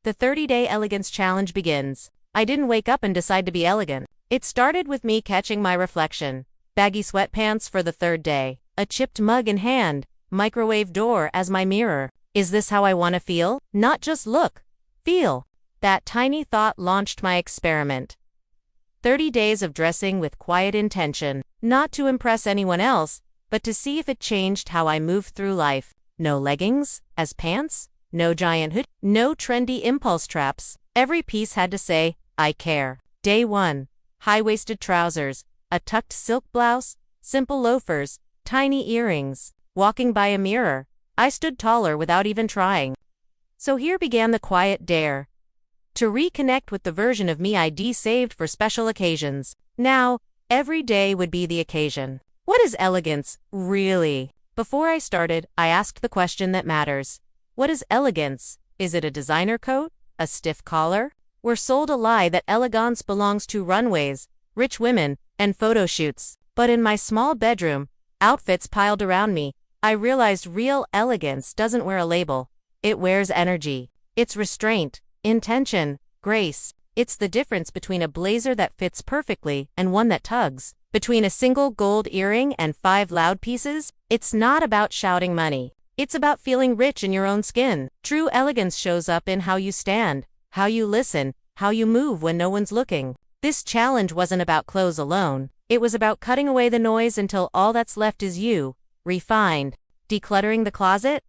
The 30-day elegance challenge begins. I didn't wake up and decide to be elegant. It started with me catching my reflection. Baggy sweatpants for the third day. A chipped mug in hand. Microwave door as my mirror. Is this how I want to feel? Not just look. Feel. That tiny thought launched my experiment. 30 days of dressing with quiet intention. Not to impress anyone else, but to see if it changed how I moved through life. No leggings as pants. No giant hood. No trendy impulse traps. Every piece had to say, I care. Day 1. High-waisted trousers. A tucked silk blouse. Simple loafers. Tiny earrings. Walking by a mirror, I stood taller without even trying. So here began the quiet dare. To reconnect with the version of me I'd saved for special occasions. Now, every day would be the occasion. What is elegance, really? Before I started, I asked the question that matters. What is elegance? Is it a designer coat? A stiff collar? We're sold a lie that elegance belongs to runways, rich women, and photo shoots. But in my small bedroom, outfits piled around me, I realized real elegance doesn't wear a label. It wears energy. It's restraint, intention, grace. It's the difference between a blazer that fits perfectly and one that tugs. Between a single gold earring and 5 loud pieces, it's not about shouting money. It's about feeling rich in your own skin. True elegance shows up in how you stand, how you listen, how you move when no one's looking. This challenge wasn't about clothes alone. It was about cutting away the noise until all that's left is you. Refined. Decluttering the closet?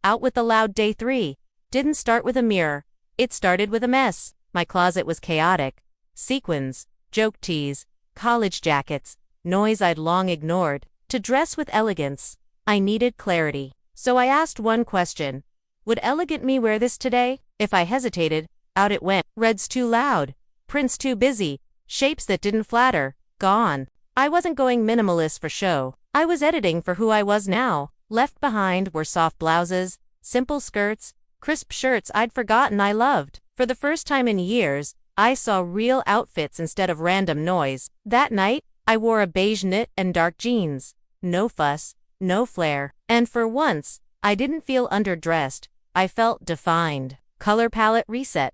Out with the loud. Day 3. Didn't start with a mirror. It started with a mess. My closet was chaotic. Sequins, joke tees, college jackets, noise I'd long ignored. To dress with elegance, I needed clarity. So I asked one question. Would elegant me wear this today? If I hesitated, out it went. Reds too loud. Prints too busy. Shapes that didn't flatter. Gone. I wasn't going minimalist for show. I was editing for who I was now. Left behind were soft blouses, simple skirts, crisp shirts I'd forgotten I loved. For the first time in years, I saw real outfits instead of random noise. That night, I wore a beige knit and dark jeans. No fuss, no flair. And for once, I didn't feel underdressed. I felt defined. Color palette reset.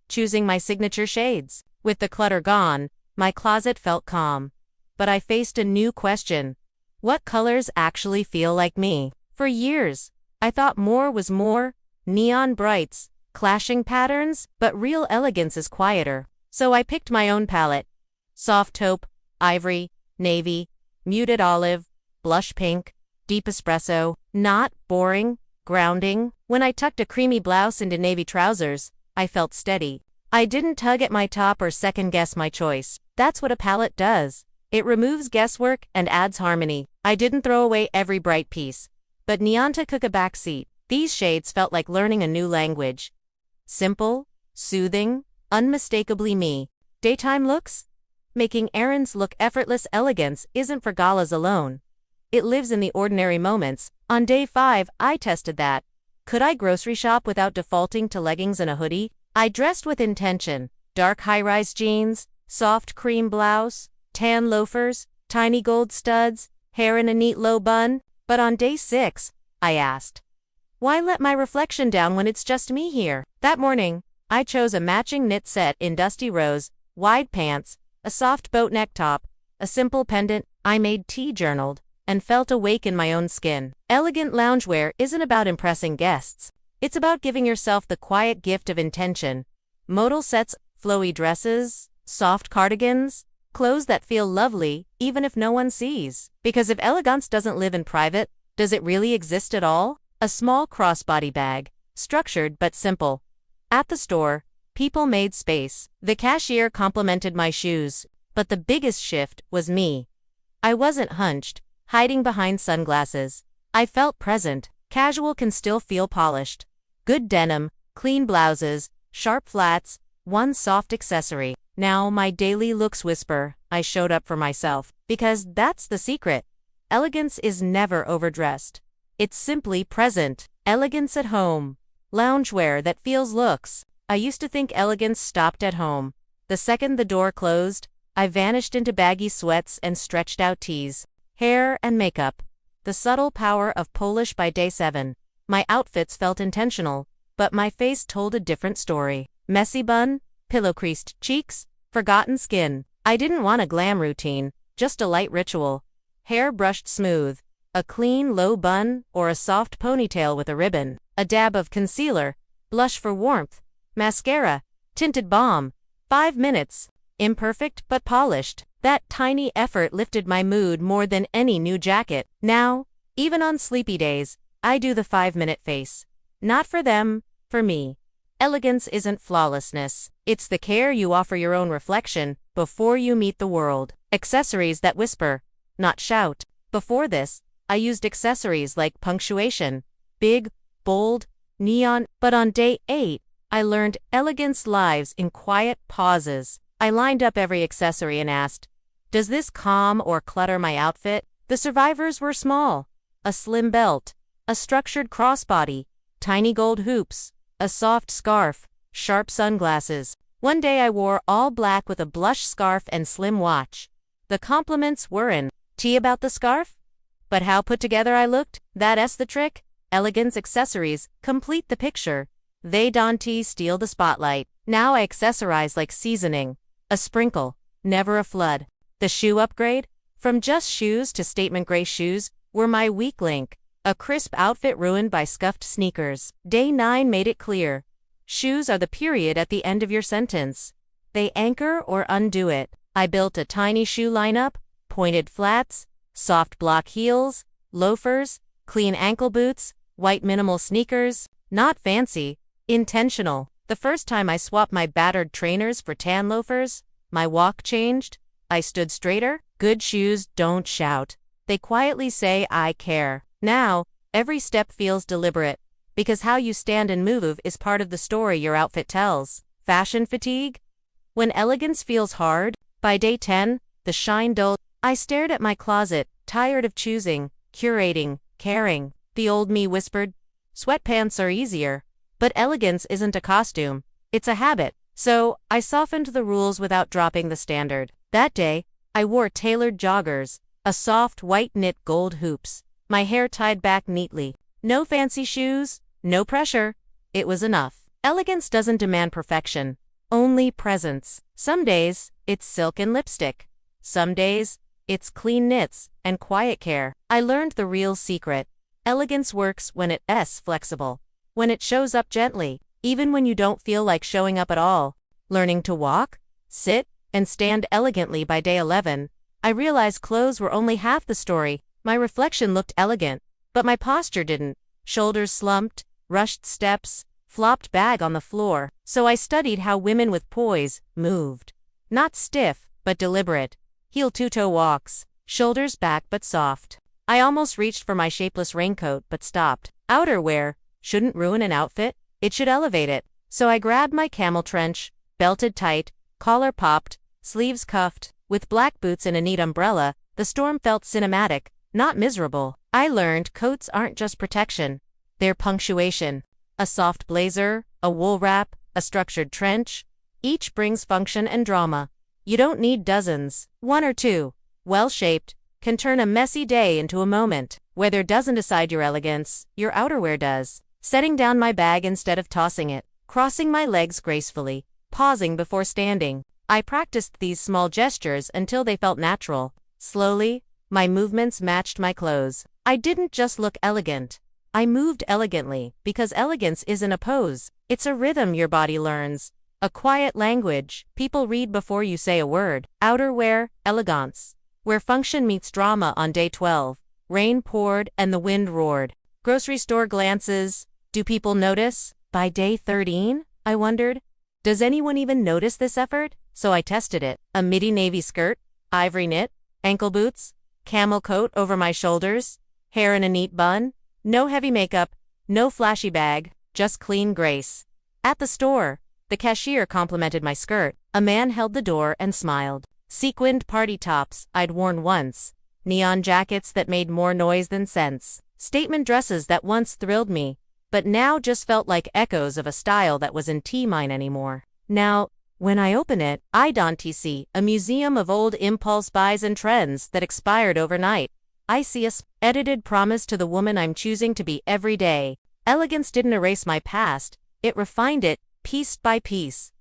Choosing my signature shades. With the clutter gone, my closet felt calm. But I faced a new question. What colors actually feel like me? For years, I thought more was more. Neon brights, clashing patterns, but real elegance is quieter. So I picked my own palette. Soft taupe, ivory, navy, muted olive, blush pink, deep espresso. Not boring, grounding. When I tucked a creamy blouse into navy trousers, I felt steady. I didn't tug at my top or second-guess my choice. That's what a palette does. It removes guesswork and adds harmony. I didn't throw away every bright piece, but neon took a back seat. These shades felt like learning a new language. Simple, soothing, unmistakably me. Daytime looks? Making errands look effortless. Elegance isn't for galas alone. It lives in the ordinary moments. On day 5, I tested that. Could I grocery shop without defaulting to leggings and a hoodie? I dressed with intention. Dark high-rise jeans, soft cream blouse, tan loafers, tiny gold studs, hair in a neat low bun. But on day 6, I asked, why let my reflection down when it's just me here? That morning, I chose a matching knit set in dusty rose, wide pants, a soft boat neck top, a simple pendant. I made tea, journaled, and felt awake in my own skin. Elegant loungewear isn't about impressing guests. It's about giving yourself the quiet gift of intention. Modal sets, flowy dresses, soft cardigans, clothes that feel lovely even if no one sees. Because if elegance doesn't live in private, does it really exist at all? A small crossbody bag, structured but simple. At the store, people made space. The cashier complimented my shoes, but the biggest shift was me. I wasn't hunched, hiding behind sunglasses. I felt present. Casual can still feel polished. Good denim, clean blouses, sharp flats, one soft accessory. Now my daily looks whisper, I showed up for myself. Because that's the secret. Elegance is never overdressed. It's simply present. Elegance at home. Loungewear that feels looks. I used to think elegance stopped at home. The second the door closed, I vanished into baggy sweats and stretched out tees. Hair and makeup. The subtle power of polish. By day 7. My outfits felt intentional. but my face told a different story. Messy bun, pillow-creased cheeks, forgotten skin. I didn't want a glam routine, just a light ritual. Hair brushed smooth, a clean, low bun, or a soft ponytail with a ribbon. A dab of concealer, blush for warmth, mascara, tinted balm. 5 minutes. Imperfect but polished. That tiny effort lifted my mood more than any new jacket. Now, even on sleepy days, I do the 5-minute face. Not for them, for me. Elegance isn't flawlessness. It's the care you offer your own reflection before you meet the world. Accessories that whisper, not shout. Before this, I used accessories like punctuation. Big, bold, neon. But on day 8, I learned elegance lives in quiet pauses. I lined up every accessory and asked, does this calm or clutter my outfit? The survivors were small. A slim belt, a structured crossbody, tiny gold hoops, a soft scarf, sharp sunglasses. One day I wore all black with a blush scarf and slim watch. The compliments were in tea about the scarf? But how put together I looked? That's the trick. Elegance accessories complete the picture. They don't steal the spotlight. Now I accessorize like seasoning. A sprinkle, never a flood. The shoe upgrade? From just shoes to statement gray shoes were my weak link. A crisp outfit ruined by scuffed sneakers. Day 9 made it clear. Shoes are the period at the end of your sentence. They anchor or undo it. I built a tiny shoe lineup, pointed flats, soft block heels, loafers, clean ankle boots, white minimal sneakers. Not fancy, intentional. The first time I swapped my battered trainers for tan loafers, my walk changed. I stood straighter. Good shoes don't shout. They quietly say, I care. Now, every step feels deliberate, because how you stand and move is part of the story your outfit tells. Fashion fatigue? When elegance feels hard, by day 10, the shine dulled. I stared at my closet, tired of choosing, curating, caring. The old me whispered, sweatpants are easier. But elegance isn't a costume, it's a habit. So, I softened the rules without dropping the standard. That day, I wore tailored joggers, a soft white knit gold hoops, my hair tied back neatly. No fancy shoes, no pressure. It was enough. Elegance doesn't demand perfection, only presence. Some days, it's silk and lipstick. Some days, it's clean knits and quiet care. I learned the real secret. Elegance works when it's flexible, when it shows up gently, even when you don't feel like showing up at all. Learning to walk, sit, and stand elegantly by day 11, I realized clothes were only half the story. My reflection looked elegant, but my posture didn't. Shoulders slumped, rushed steps, flopped bag on the floor. So I studied how women with poise moved. Not stiff, but deliberate. Heel two-toe walks, shoulders back but soft. I almost reached for my shapeless raincoat but stopped. Outerwear shouldn't ruin an outfit, it should elevate it. So I grabbed my camel trench, belted tight, collar popped, sleeves cuffed. With black boots and a neat umbrella, the storm felt cinematic, not miserable. I learned coats aren't just protection, they're punctuation. A soft blazer, a wool wrap, a structured trench. Each brings function and drama. You don't need dozens. 1 or 2, well-shaped, can turn a messy day into a moment. Weather doesn't decide your elegance, your outerwear does. Setting down my bag instead of tossing it, crossing my legs gracefully, pausing before standing. I practiced these small gestures until they felt natural. Slowly, my movements matched my clothes. I didn't just look elegant. I moved elegantly, because elegance isn't a pose. It's a rhythm your body learns. A quiet language people read before you say a word. Outerwear, elegance. Where function meets drama on day 12. Rain poured and the wind roared. Grocery store glances. Do people notice? By day 13, I wondered, does anyone even notice this effort? So I tested it. A midi navy skirt, ivory knit, ankle boots, camel coat over my shoulders, hair in a neat bun, no heavy makeup, no flashy bag, just clean grace. At the store, the cashier complimented my skirt. A man held the door and smiled. Sequined party tops I'd worn once, neon jackets that made more noise than sense, statement dresses that once thrilled me, but now just felt like echoes of a style that wasn't mine anymore. Now, when I open it, I don't see a museum of old impulse buys and trends that expired overnight. I see a edited promise to the woman I'm choosing to be every day. Elegance didn't erase my past, It refined it, piece by piece.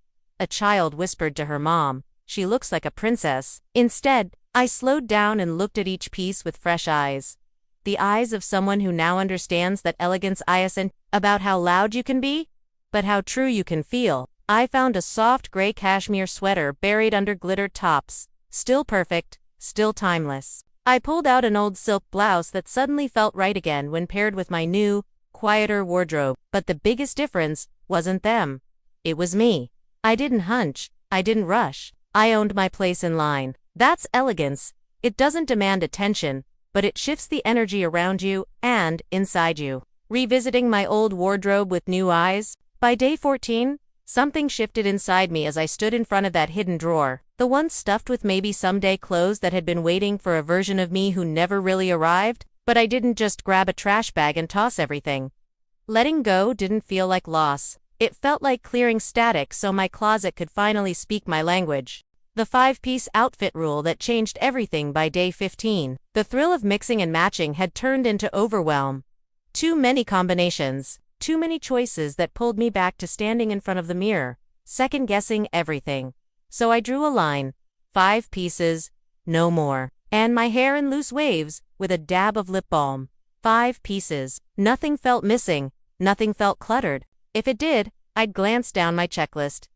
A child whispered to her mom, "She looks like a princess." Instead, I slowed down and looked at each piece with fresh eyes. The eyes of someone who now understands that elegance isn't about how loud you can be, but how true you can feel. I found a soft gray cashmere sweater buried under glittered tops, still perfect, still timeless. I pulled out an old silk blouse that suddenly felt right again when paired with my new, quieter wardrobe. But the biggest difference wasn't them. It was me. I didn't hunch. I didn't rush. I owned my place in line. That's elegance. It doesn't demand attention, but it shifts the energy around you and inside you. Revisiting my old wardrobe with new eyes, by day 14, something shifted inside me as I stood in front of that hidden drawer, the one stuffed with maybe someday clothes that had been waiting for a version of me who never really arrived. But I didn't just grab a trash bag and toss everything. Letting go didn't feel like loss. It felt like clearing static so my closet could finally speak my language. The 5-piece outfit rule that changed everything by day 15. The thrill of mixing and matching had turned into overwhelm. Too many combinations, too many choices that pulled me back to standing in front of the mirror, second-guessing everything. So I drew a line. 5 pieces, no more. And my hair in loose waves, with a dab of lip balm. 5 pieces. Nothing felt missing, nothing felt cluttered. If it did, I'd glance down my checklist.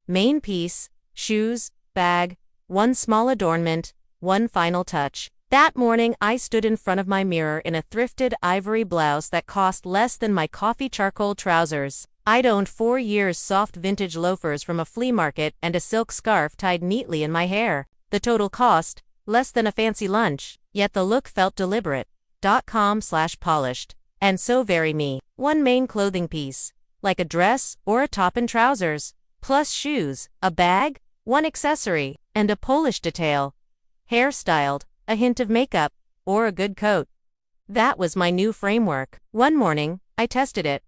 Main piece, shoes, bag, one small adornment, one final touch. That morning I stood in front of my mirror in a thrifted ivory blouse that cost less than my coffee charcoal trousers. I'd owned 4 years soft vintage loafers from a flea market and a silk scarf tied neatly in my hair. The total cost, less than a fancy lunch, yet the look felt deliberate. .com/polished. And so very me. One main clothing piece, like a dress or a top and trousers, plus shoes, a bag, one accessory, and a Polish detail. Hairstyled, a hint of makeup, or a good coat. That was my new framework. One morning, I tested it.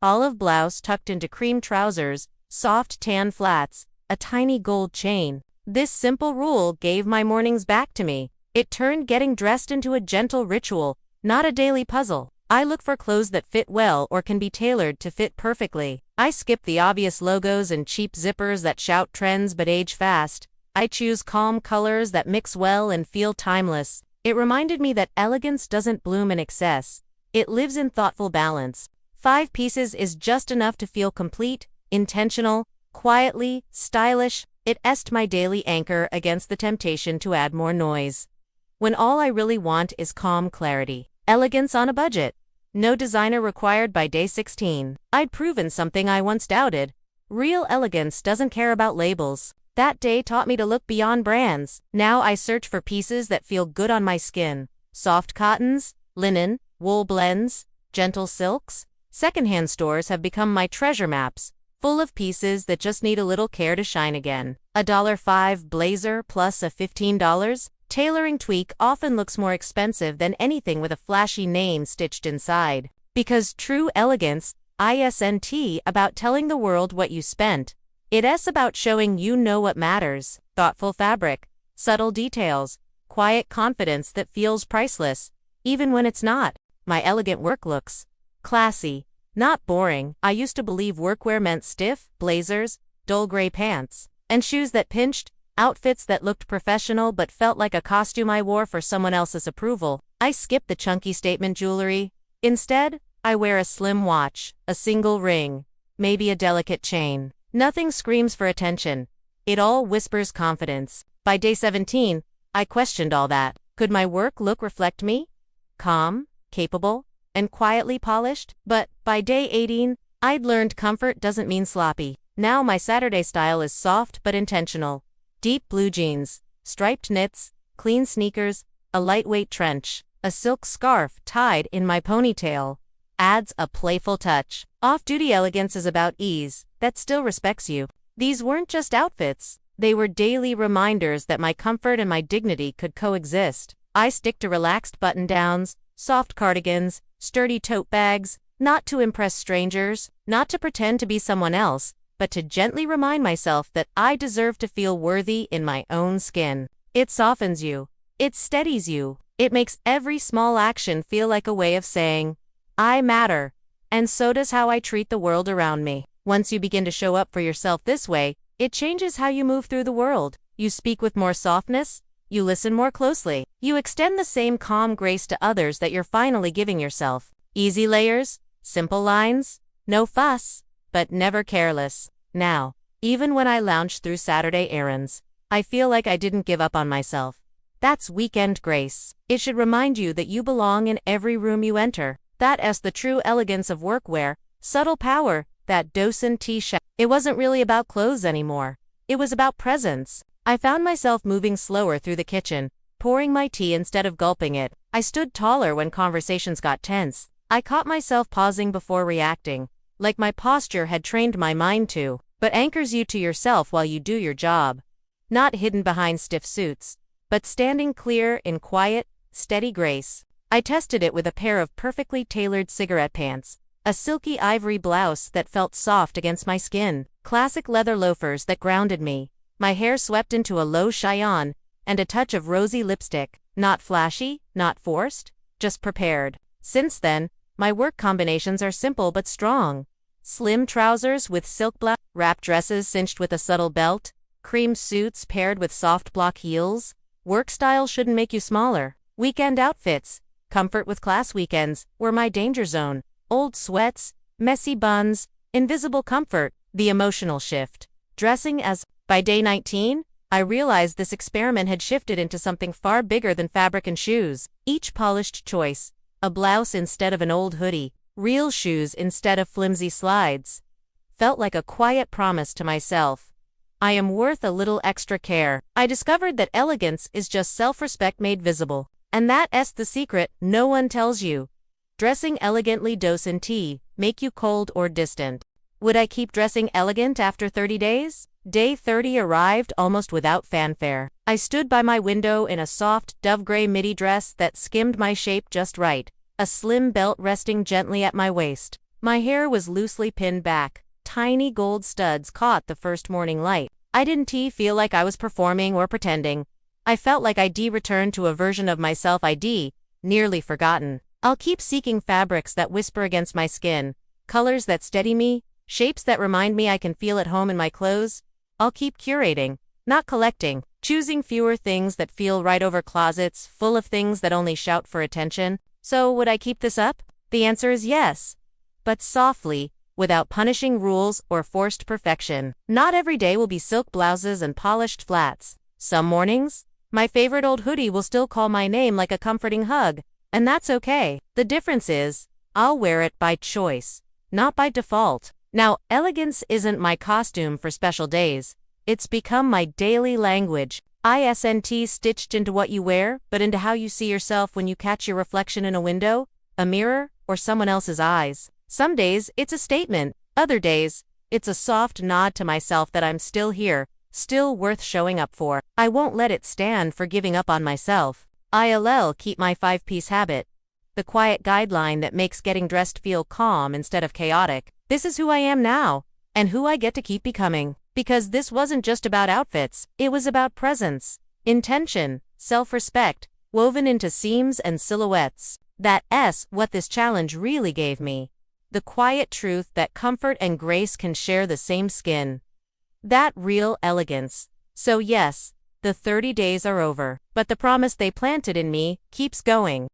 Olive blouse tucked into cream trousers, soft tan flats, a tiny gold chain. This simple rule gave my mornings back to me. It turned getting dressed into a gentle ritual, not a daily puzzle. I look for clothes that fit well or can be tailored to fit perfectly. I skip the obvious logos and cheap zippers that shout trends but age fast. I choose calm colors that mix well and feel timeless. It reminded me that elegance doesn't bloom in excess. It lives in thoughtful balance. 5 pieces is just enough to feel complete, intentional, quietly, stylish. It est my daily anchor against the temptation to add more noise. When all I really want is calm clarity. Elegance on a budget. No designer required by day 16. I'd proven something I once doubted. Real elegance doesn't care about labels. That day taught me to look beyond brands. Now I search for pieces that feel good on my skin. Soft cottons, linen, wool blends, gentle silks. Secondhand stores have become my treasure maps, full of pieces that just need a little care to shine again. A $5 blazer plus a $15 tailoring tweak often looks more expensive than anything with a flashy name stitched inside. Because true elegance isn't about telling the world what you spent. It's about showing you know what matters. Thoughtful fabric, subtle details, quiet confidence that feels priceless, even when it's not. My elegant work looks classy, not boring. I used to believe workwear meant stiff blazers, dull gray pants, and shoes that pinched, outfits that looked professional but felt like a costume I wore for someone else's approval. I skipped the chunky statement jewelry. Instead, I wear a slim watch, a single ring, maybe a delicate chain. Nothing screams for attention. It all whispers confidence. By day 17, I questioned all that. Could my work look reflect me? Calm, capable, and quietly polished? But by day 18, I'd learned comfort doesn't mean sloppy. Now my Saturday style is soft but intentional. Deep blue jeans, striped knits, clean sneakers, a lightweight trench, a silk scarf tied in my ponytail. Adds a playful touch. Off-duty elegance is about ease, that still respects you. These weren't just outfits. They were daily reminders that my comfort and my dignity could coexist. I stick to relaxed button-downs, soft cardigans, sturdy tote bags, not to impress strangers, not to pretend to be someone else, but to gently remind myself that I deserve to feel worthy in my own skin. It softens you. It steadies you. It makes every small action feel like a way of saying, I matter. And so does how I treat the world around me. Once you begin to show up for yourself this way, it changes how you move through the world. You speak with more softness, you listen more closely, you extend the same calm grace to others that you're finally giving yourself. Easy layers, simple lines, no fuss, but never careless. Now, even when I lounge through Saturday errands, I feel like I didn't give up on myself. That's weekend grace. It should remind you that you belong in every room you enter. That's the true elegance of workwear, subtle power, that docent t-shirt. It wasn't really about clothes anymore. It was about presence. I found myself moving slower through the kitchen, pouring my tea instead of gulping it. I stood taller when conversations got tense. I caught myself pausing before reacting, like my posture had trained my mind to, but anchors you to yourself while you do your job. Not hidden behind stiff suits, but standing clear in quiet, steady grace. I tested it with a pair of perfectly tailored cigarette pants, a silky ivory blouse that felt soft against my skin, classic leather loafers that grounded me, my hair swept into a low chignon, and a touch of rosy lipstick, not flashy, not forced, just prepared. Since then, my work combinations are simple but strong. Slim trousers with silk blouse, wrap dresses cinched with a subtle belt, cream suits paired with soft block heels. Work style shouldn't make you smaller. Weekend outfits, comfort with class weekends, were my danger zone. Old sweats, messy buns, invisible comfort, the emotional shift. Dressing as, by day 19, I realized this experiment had shifted into something far bigger than fabric and shoes. Each polished choice, a blouse instead of an old hoodie, real shoes instead of flimsy slides, felt like a quiet promise to myself. I am worth a little extra care. I discovered that elegance is just self-respect made visible. And that's the secret no one tells you. Dressing elegantly docent tea, make you cold or distant. Would I keep dressing elegant after 30 days? Day 30 arrived almost without fanfare. I stood by my window in a soft, dove-gray midi dress that skimmed my shape just right, a slim belt resting gently at my waist. My hair was loosely pinned back. Tiny gold studs caught the first morning light. I didn't feel like I was performing or pretending. I felt like I'd returned to a version of myself I'd nearly forgotten. I'll keep seeking fabrics that whisper against my skin, colors that steady me, shapes that remind me I can feel at home in my clothes. I'll keep curating, not collecting, choosing fewer things that feel right over closets full of things that only shout for attention. So would I keep this up? The answer is yes. But softly, without punishing rules or forced perfection. Not every day will be silk blouses and polished flats. Some mornings, my favorite old hoodie will still call my name like a comforting hug, and that's okay. The difference is, I'll wear it by choice, not by default. Now, elegance isn't my costume for special days. It's become my daily language. Isn't stitched into what you wear, but into how you see yourself when you catch your reflection in a window, a mirror, or someone else's eyes. Some days, it's a statement. Other days, it's a soft nod to myself that I'm still here, still worth showing up for. I won't let it stand for giving up on myself. I'll keep my 5-piece habit. The quiet guideline that makes getting dressed feel calm instead of chaotic. This is who I am now, and who I get to keep becoming. Because this wasn't just about outfits, it was about presence, intention, self-respect, woven into seams and silhouettes. That's what this challenge really gave me. The quiet truth that comfort and grace can share the same skin. That real elegance. So yes, the 30 days are over, but the promise they planted in me keeps going.